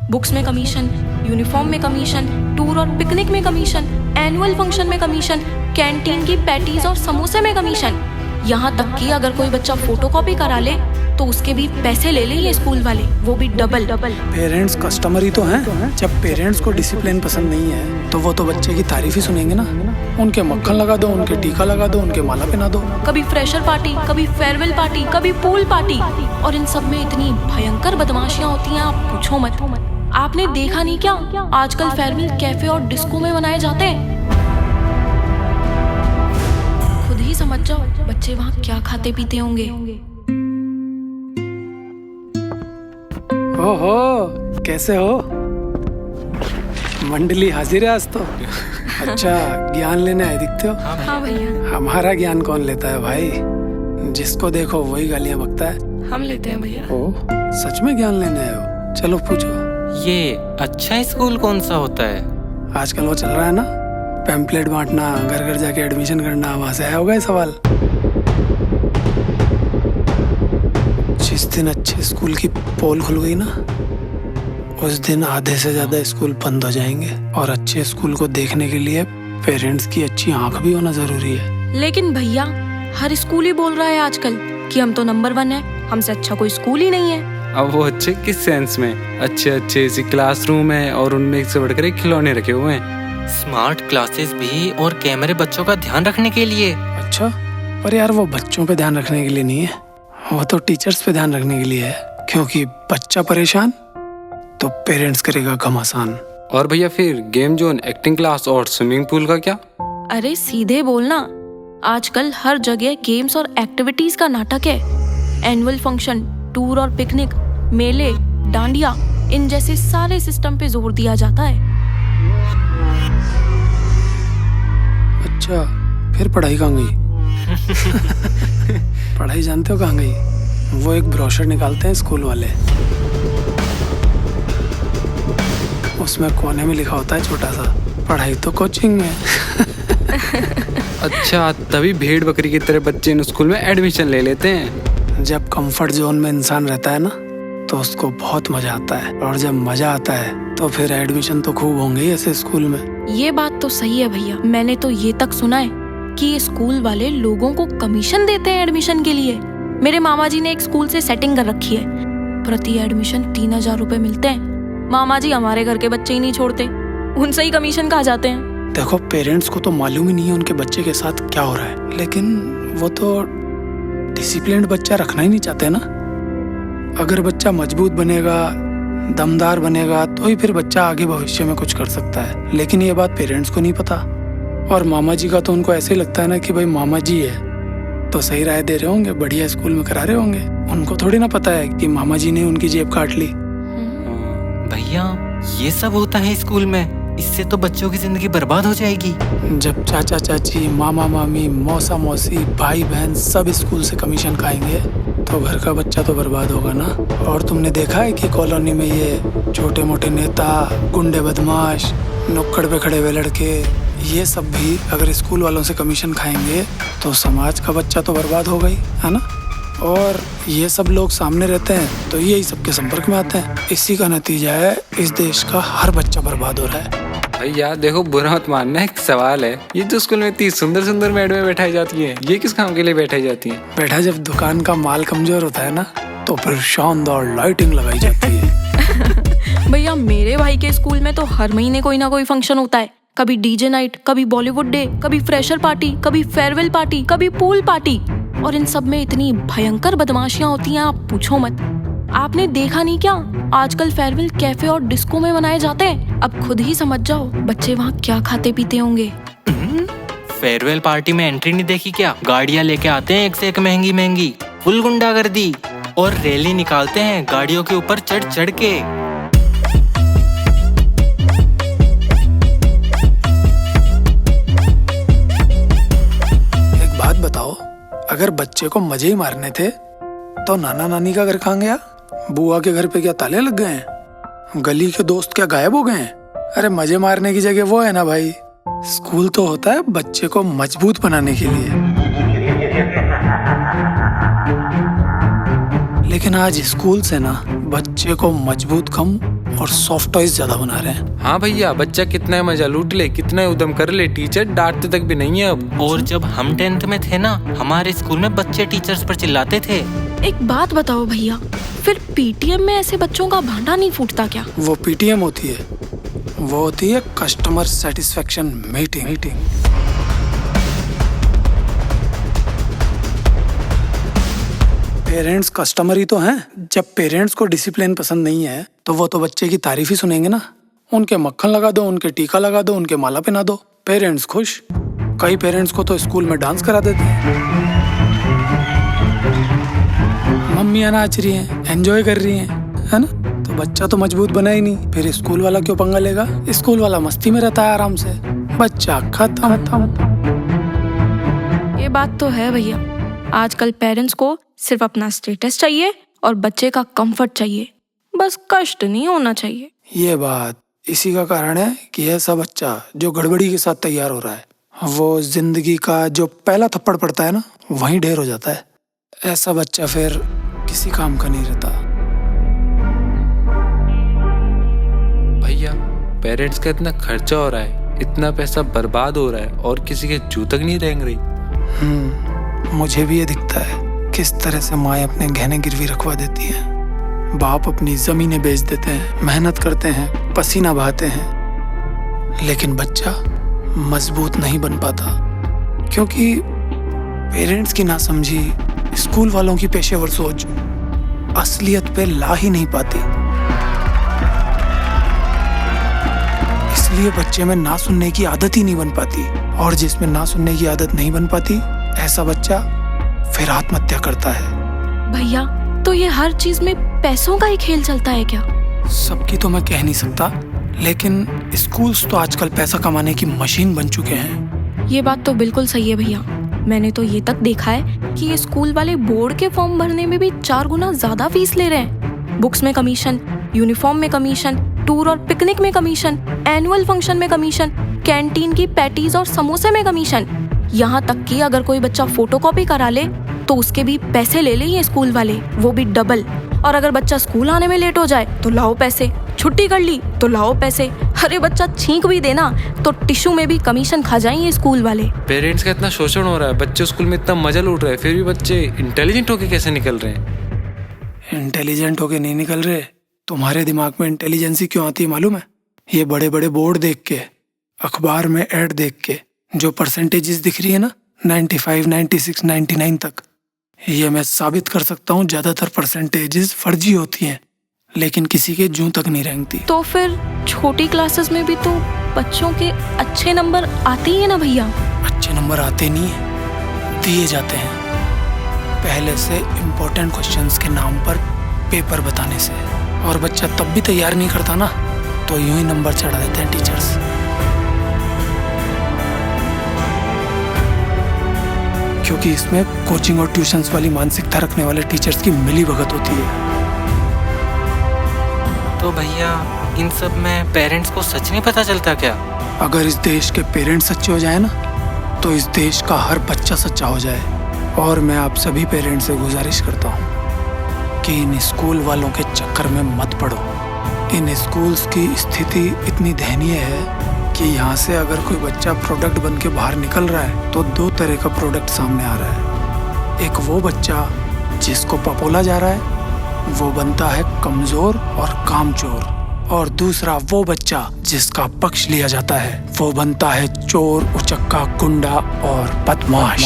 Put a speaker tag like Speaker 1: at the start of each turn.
Speaker 1: Books में commission, uniform में commission, tour और पिकनिक में कमीशन, एनुअल फंक्शन में कमीशन, कैंटीन की पैटीज और समोसे में कमीशन। यहाँ तक कि अगर कोई बच्चा फोटोकॉपी करा ले तो उसके भी पैसे ले ले ये स्कूल वाले, वो भी डबल।
Speaker 2: पेरेंट्स कस्टमर ही तो हैं। जब पेरेंट्स को डिसिप्लिन पसंद नहीं है तो वो तो बच्चे की तारीफ ही सुनेंगे ना। उनके मक्खन लगा दो, उनके टीका लगा दो, उनके माला पहना दो।
Speaker 1: कभी फ्रेशर पार्टी, कभी फेयरवेल पार्टी, कभी पूल पार्टी, और इन सब में इतनी भयंकर बदमाशियां होती हैं, आप पूछो मत। आपने देखा नहीं क्या, आजकल फेयरवेल कैफे और डिस्को में मनाए जाते हैं। खुद ही समझ जाओ बच्चे वहाँ क्या खाते पीते होंगे।
Speaker 2: ओहो, कैसे हो? मंडली हाजिर है आज तो। अच्छा, ज्ञान लेने आए दिखते हो।
Speaker 1: हाँ भैया।
Speaker 2: हमारा ज्ञान कौन लेता है भाई? जिसको देखो वही गालियाँ बकता है।
Speaker 1: हम लेते हैं भैया।
Speaker 2: ओ, सच में ज्ञान लेने आए हो? चलो पूछो।
Speaker 3: ये अच्छा स्कूल कौन सा होता है?
Speaker 2: आजकल वो चल रहा है ना, पैम्पलेट बांटना, घर घर जाके एडमिशन करना, वहाँ से आया होगा ये सवाल। जिस दिन अच्छे स्कूल की पोल खुल गई ना, उस दिन आधे से ज्यादा स्कूल बंद हो जाएंगे। और अच्छे स्कूल को देखने के लिए पेरेंट्स की अच्छी आंख भी होना जरूरी है।
Speaker 1: लेकिन भैया, हर स्कूल ही बोल रहा है आजकल कि हम तो नंबर 1 है, हमसे अच्छा कोई स्कूल ही नहीं है।
Speaker 4: अब वो अच्छे किस सेंस में? अच्छे अच्छे सी क्लासरूम है और उनमें एक से बढ़कर एक खिलौने रखे हुए हैं।
Speaker 3: स्मार्ट क्लासेस भी और कैमरे बच्चों का ध्यान रखने के लिए।
Speaker 2: अच्छा, पर यार वो बच्चों पे ध्यान रखने के लिए नहीं है, वो तो टीचर्स पे ध्यान रखने के लिए है। क्योंकि बच्चा परेशान तो पेरेंट्स करेगा घमासान।
Speaker 4: और भैया फिर गेम जोन, एक्टिंग क्लास और स्विमिंग पूल का क्या?
Speaker 1: अरे सीधे बोलना, आजकल हर जगह गेम्स और एक्टिविटीज का नाटक है। एनुअल फंक्शन, टूर और पिकनिक, मेले, डांडिया, इन जैसे सारे सिस्टम पे जोर दिया जाता है।
Speaker 2: अच्छा, फिर पढ़ाई कहाँ गई? पढ़ाई जानते हो कहाँ गई? वो एक ब्रोशर निकालते हैं स्कूल वाले, उसमें कोने में लिखा होता है छोटा सा, पढ़ाई तो कोचिंग में।
Speaker 4: अच्छा, तभी भेड़ बकरी की तरह बच्चे इन स्कूल में एडमिशन ले लेते हैं।
Speaker 2: जब कंफर्ट जोन में इंसान रहता है ना तो उसको बहुत मजा आता है, और जब मजा आता है तो फिर एडमिशन तो खूब होंगे ही ऐसे स्कूल में।
Speaker 1: ये बात तो सही है भैया। मैंने तो ये तक सुना है कि ये स्कूल वाले लोगों को कमीशन देते हैं एडमिशन के लिए। मेरे मामा जी ने एक स्कूल से सेटिंग कर रखी है, प्रति एडमिशन 3000 रुपए मिलते हैं। मामा जी हमारे घर के बच्चे ही नहीं छोड़ते, उनसे ही कमीशन खा जाते हैं।
Speaker 2: देखो, पेरेंट्स को तो मालूम ही नहीं है उनके बच्चे के साथ क्या हो रहा है, लेकिन वो तो डिसिप्लिन्ड बच्चा रखना ही नहीं चाहते ना। अगर बच्चा मजबूत बनेगा, दमदार बनेगा, तो ही फिर बच्चा आगे भविष्य में कुछ कर सकता है। लेकिन ये बात पेरेंट्स को नहीं पता। और मामा जी का तो उनको ऐसे ही लगता है ना कि भाई मामा जी है तो सही राय दे रहे होंगे, बढ़िया स्कूल में करा रहे होंगे। उनको थोड़ी ना पता है कि मामा जी ने उनकी जेब काट ली।
Speaker 3: भैया, ये सब होता है स्कूल में? इससे तो बच्चों की जिंदगी बर्बाद हो जाएगी।
Speaker 2: जब चाचा चाची, मामा मामी, मौसा मौसी, भाई बहन सब स्कूल से कमीशन खाएंगे तो घर का बच्चा तो बर्बाद होगा ना। और तुमने देखा है कि कॉलोनी में ये छोटे मोटे नेता, गुंडे, बदमाश, नुक्कड़ पे खड़े हुए लड़के, ये सब भी अगर स्कूल वालों से कमीशन खाएंगे तो समाज का बच्चा तो बर्बाद होगा ही, है ना। और ये सब लोग सामने रहते हैं तो यही सबके संपर्क में आते हैं। इसी का नतीजा है इस देश का हर बच्चा बर्बाद हो रहा है।
Speaker 4: भैया देखो, बुरा मत मानना, एक सवाल है। ये जो स्कूल में इतनी सुंदर सुंदर मैडमें बैठाई जाती हैं, ये किस काम के लिए बैठाई जाती हैं?
Speaker 2: बेटा, जब दुकान का माल कमजोर होता है ना तो फिर शानदार लाइटिंग लगाई जाती है।
Speaker 1: भैया, मेरे भाई के स्कूल में तो हर महीने कोई ना कोई फंक्शन होता है। कभी डीजे नाइट, कभी बॉलीवुड डे, कभी फ्रेशर पार्टी, कभी फेयरवेल पार्टी, कभी पूल पार्टी, और इन सब में इतनी भयंकर बदमाशियां होती हैं, आप पूछो मत। आपने देखा नहीं क्या, आजकल फेयरवेल कैफे और डिस्को में मनाए जाते हैं। अब खुद ही समझ जाओ बच्चे वहाँ क्या खाते पीते होंगे।
Speaker 3: फेयरवेल पार्टी में एंट्री नहीं देखी क्या? गाड़ियाँ लेके आते हैं एक से एक महंगी महंगी, फुल गुंडागर्दी, और रैली निकालते हैं गाड़ियों के ऊपर चढ़ चढ़ के।
Speaker 2: एक बात बताओ, अगर बच्चे को मजे ही मारने थे तो नाना नानी का घर कहाँ गया? बुआ के घर पे क्या ताले लग गए हैं? गली के दोस्त क्या गायब हो गए हैं? अरे मजे मारने की जगह वो है ना भाई। स्कूल तो होता है बच्चे को मजबूत बनाने के लिए। लेकिन आज स्कूल से ना बच्चे को मजबूत कम और सॉफ्ट टॉयज ज्यादा बना रहे हैं।
Speaker 4: हाँ भैया, बच्चा कितना मजा लूट ले, कितना उद्यम कर ले, टीचर डांटते तक भी नहीं है अब।
Speaker 3: और जब हम 10th में थे ना, हमारे स्कूल में बच्चे टीचर्स पर चिल्लाते थे।
Speaker 1: एक बात बताओ भैया, फिर पीटीएम में ऐसे बच्चों का भांडा नहीं फूटता क्या?
Speaker 2: वो पीटीएम होती है, वो होती है customer satisfaction meeting. Parents customer ही तो हैं। जब पेरेंट्स को डिसिप्लिन पसंद नहीं है तो वो तो बच्चे की तारीफ ही सुनेंगे ना। उनके मक्खन लगा दो, उनके टीका लगा दो, उनके माला पहना दो, पेरेंट्स खुश। कई पेरेंट्स को तो स्कूल में डांस करा देते हैं। मम्मियाँ नाच रही हैं, एंजॉय कर रही हैं, है ना? तो बच्चा तो मजबूत बना ही नहीं, फिर स्कूल वाला क्यों पंगा लेगा? स्कूल वाला मस्ती में रहता है आराम से, बच्चा खत्म।
Speaker 1: ये बात तो है भैया, आजकल पेरेंट्स को सिर्फ अपना स्टेटस चाहिए और बच्चे का कंफर्ट चाहिए, बस कष्ट नहीं होना चाहिए।
Speaker 2: ये बात इसी का कारण है कि ऐसा बच्चा जो गड़बड़ी के साथ तैयार हो रहा है, वो जिंदगी का जो पहला थप्पड़ पड़ता है ना, वहीं ढेर हो जाता है। ऐसा बच्चा फिर किसी काम का नहीं रहता।
Speaker 4: भैया, पेरेंट्स का इतना खर्चा हो रहा है, इतना पैसा बर्बाद हो रहा है और किसी के जू तक नहीं रेंग रही।
Speaker 2: मुझे भी ये दिखता है किस तरह से माएँ अपने गहने गिरवी रखवा देती हैं, बाप अपनी जमीनें बेच देते हैं, मेहनत करते हैं, पसीना बहाते हैं, लेकिन बच्चा मजबूत नहीं बन पाता क्योंकि पेरेंट्स की नासमझी, स्कूल वालों की पेशेवर सोच असलियत पे ला ही नहीं पाती। इसलिए बच्चे में ना सुनने की आदत ही नहीं बन पाती, और जिसमें ना सुनने की आदत नहीं बन पाती, ऐसा बच्चा फिर आत्महत्या करता है।
Speaker 1: भैया, तो ये हर चीज में पैसों का ही खेल चलता है क्या?
Speaker 2: सबकी तो मैं कह नहीं सकता, लेकिन स्कूल्स तो आजकल पैसा कमाने की मशीन बन चुके हैं।
Speaker 1: ये बात तो बिल्कुल सही है भैया। मैंने तो ये तक देखा है कि ये स्कूल वाले बोर्ड के फॉर्म भरने में भी 4 गुना ज्यादा फीस ले रहे हैं। बुक्स में कमीशन, यूनिफॉर्म में कमीशन, टूर और पिकनिक में कमीशन, एनुअल फंक्शन में कमीशन, कैंटीन की पैटीज और समोसे में कमीशन। यहाँ तक कि अगर कोई बच्चा फोटोकॉपी करा ले तो उसके भी पैसे ले ये स्कूल वाले, वो भी डबल। और अगर बच्चा स्कूल आने में लेट हो जाए तो लाओ पैसे, छुट्टी कर ली तो लाओ पैसे, अरे बच्चा छींक भी देना तो टिश्यू में भी कमीशन खा जाएंगे स्कूल वाले।
Speaker 4: पेरेंट्स का इतना शोषण हो रहा है, बच्चे स्कूल में इतना मजा लूट रहे हैं, फिर भी बच्चे इंटेलिजेंट होके कैसे निकल रहे हैं?
Speaker 2: इंटेलिजेंट होके नहीं निकल रहे। तुम्हारे दिमाग में इंटेलिजेंसी क्यों आती है मालूम है? ये बड़े बड़े बोर्ड देख के, अखबार में ऐड देख के जो परसेंटेजेस दिख रही है ना, 95, 96, 99 तक, ये मैं साबित कर सकता हूँ ज्यादातर परसेंटेजेस फर्जी होती हैं, लेकिन किसी के जूं तक नहीं रेंगती।
Speaker 1: तो फिर छोटी क्लासेस में भी तो बच्चों के अच्छे नंबर आते ही है ना भैया?
Speaker 2: अच्छे नंबर आते नहीं है, दिए जाते हैं, पहले से इम्पोर्टेंट क्वेश्चंस के नाम पर पेपर बताने से। और बच्चा तब भी तैयार नहीं करता ना, तो यूं ही नंबर चढ़ा देते हैं टीचर्स। क्योंकि इसमें कोचिंग और ट्यूशंस वाली मानसिकता रखने वाले टीचर्स की मिली भगत होती है।
Speaker 3: तो भैया, इन सब में पेरेंट्स को सच नहीं पता चलता क्या?
Speaker 2: अगर इस देश के पेरेंट्स सच्चे हो जाए ना, तो इस देश का हर बच्चा सच्चा हो जाए। और मैं आप सभी पेरेंट्स से गुजारिश करता हूँ कि इन स्कूल वालों के चक्कर में मत पड़ो। इन स्कूल्स की स्थिति इतनी दयनीय है कि यहाँ से अगर कोई बच्चा प्रोडक्ट बन के बाहर निकल रहा है तो 2 तरह का प्रोडक्ट सामने आ रहा है। एक वो बच्चा जिसको पपोला जा रहा है, वो बनता है कमजोर और कामचोर, और दूसरा वो बच्चा जिसका पक्ष लिया जाता है, वो बनता है चोर, उचक्का, गुंडा और बदमाश।